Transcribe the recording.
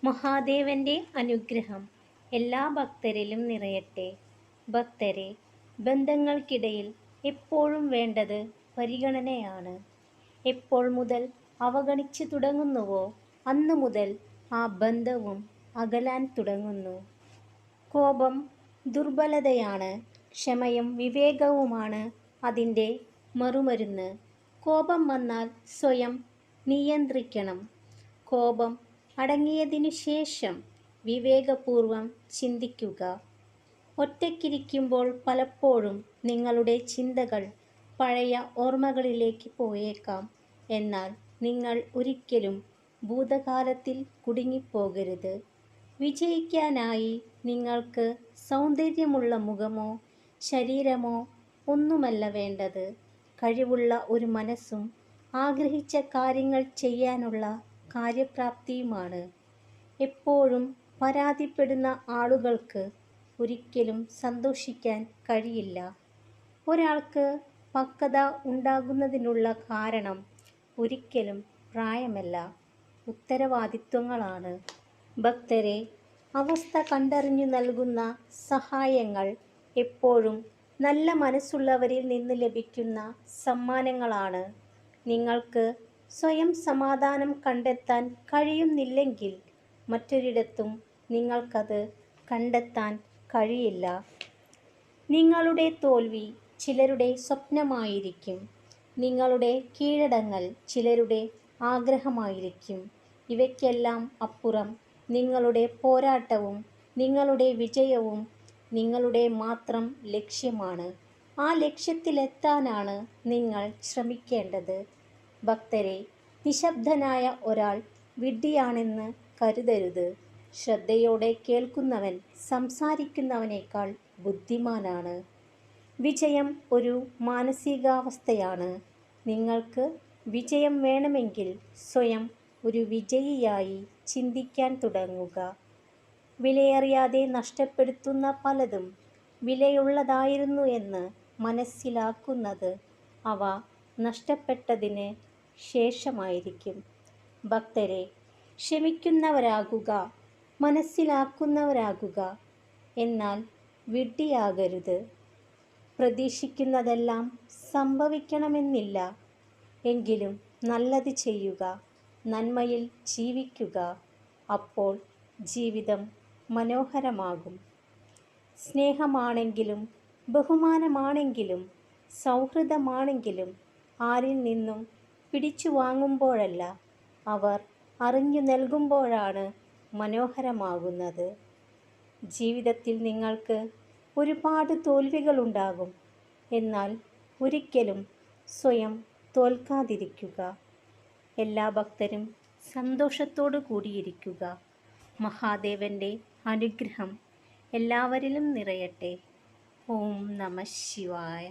മഹാദേവന്റെ അനുഗ്രഹം എല്ലാ ഭക്തരിലും നിറയട്ടെ. ഭക്തരെ, ബന്ധങ്ങൾക്കിടയിൽ എപ്പോഴും വേണ്ടത് പരിഗണനയാണ്. എപ്പോൾ മുതൽ അവഗണിച്ചു തുടങ്ങുന്നുവോ അന്നു മുതൽ ആ ബന്ധവും അകലാൻ തുടങ്ങുന്നു. കോപം ദുർബലതയാണ്, ക്ഷമയും വിവേകവുമാണ് അതിൻ്റെ മറുമരുന്ന്. കോപം വന്നാൽ സ്വയം നിയന്ത്രിക്കണം. കോപം അടങ്ങിയതിനു ശേഷം വിവേകപൂർവം ചിന്തിക്കുക. ഒറ്റയ്ക്കിരിക്കുമ്പോൾ പലപ്പോഴും നിങ്ങളുടെ ചിന്തകൾ പഴയ ഓർമ്മകളിലേക്ക് പോയേക്കാം. എന്നാൽ നിങ്ങൾ ഒരിക്കലും ഭൂതകാലത്തിൽ കുടുങ്ങിപ്പോകരുത്. വിജയിക്കാനായി നിങ്ങൾക്ക് സൗന്ദര്യമുള്ള മുഖമോ ശരീരമോ ഒന്നുമല്ല വേണ്ടത്. കഴിവുള്ള ഒരു മനസ്സും ആഗ്രഹിച്ച കാര്യങ്ങൾ ചെയ്യാനുള്ള കാര്യപ്രാപ്തിയുമാണ്. എപ്പോഴും പരാതിപ്പെടുന്ന ആളുകൾക്ക് ഒരിക്കലും സന്തോഷിക്കാൻ കഴിയില്ല. ഒരാൾക്ക് പക്വത ഉണ്ടാകുന്നതിനുള്ള കാരണം ഒരിക്കലും പ്രായമല്ല, ഉത്തരവാദിത്വങ്ങളാണ്. ഭക്തരെ, അവസ്ഥ കണ്ടറിഞ്ഞു നൽകുന്ന സഹായങ്ങൾ എപ്പോഴും നല്ല മനസ്സുള്ളവരിൽ നിന്ന് ലഭിക്കുന്ന സമ്മാനങ്ങളാണ്. നിങ്ങൾക്ക് സ്വയം സമാധാനം കണ്ടെത്താൻ കഴിയുന്നില്ലെങ്കിൽ മറ്റൊരിടത്തും നിങ്ങൾക്കത് കണ്ടെത്താൻ കഴിയില്ല. നിങ്ങളുടെ തോൽവി ചിലരുടെ സ്വപ്നമായിരിക്കും. നിങ്ങളുടെ കീഴടങ്ങൽ ചിലരുടെ ആഗ്രഹമായിരിക്കും. ഇവയ്ക്കെല്ലാം അപ്പുറം നിങ്ങളുടെ പോരാട്ടവും നിങ്ങളുടെ വിജയവും നിങ്ങളുടെ മാത്രം ലക്ഷ്യമാണ്. ആ ലക്ഷ്യത്തിലെത്താനാണ് നിങ്ങൾ ശ്രമിക്കേണ്ടത്. ഭക്തരെ, നിശബ്ദനായ ഒരാൾ വിഡ്ഢിയാണെന്ന് കരുതരുത്. ശ്രദ്ധയോടെ കേൾക്കുന്നവൻ സംസാരിക്കുന്നവനേക്കാൾ ബുദ്ധിമാനാണ്. വിജയം ഒരു മാനസികാവസ്ഥയാണ്. നിങ്ങൾക്ക് വിജയം വേണമെങ്കിൽ സ്വയം ഒരു വിജയിയായി ചിന്തിക്കാൻ തുടങ്ങുക. വിലയറിയാതെ നഷ്ടപ്പെടുത്തുന്ന പലതും വിലയുള്ളതായിരുന്നു എന്ന് മനസ്സിലാക്കുന്നത് അവ നഷ്ടപ്പെട്ടതിന് ശേഷമായിരിക്കും. ഭക്തരെ, ക്ഷമിക്കുന്നവരാകുക, മനസ്സിലാക്കുന്നവരാകുക, എന്നാൽ വിഡ്ഢിയാകരുത്. പ്രതീക്ഷിക്കുന്നതെല്ലാം സംഭവിക്കണമെന്നില്ല. എങ്കിലും നല്ലത് ചെയ്യുക, നന്മയിൽ ജീവിക്കുക. അപ്പോൾ ജീവിതം മനോഹരമാകും. സ്നേഹമാണെങ്കിലും ബഹുമാനമാണെങ്കിലും സൗഹൃദമാണെങ്കിലും ആരിൽ നിന്നും പിടിച്ചു വാങ്ങുമ്പോഴല്ല, അവർ അറിഞ്ഞു നൽകുമ്പോഴാണ് മനോഹരമാകുന്നത്. ജീവിതത്തിൽ നിങ്ങൾക്ക് ഒരുപാട് തോൽവികളുണ്ടാകും. എന്നാൽ ഒരിക്കലും സ്വയം തോൽക്കാതിരിക്കുക. എല്ലാ ഭക്തരും സന്തോഷത്തോടു കൂടിയിരിക്കുക. മഹാദേവന്റെ അനുഗ്രഹം എല്ലാവരിലും നിറയട്ടെ. ഓം നമഃ ശിവായ.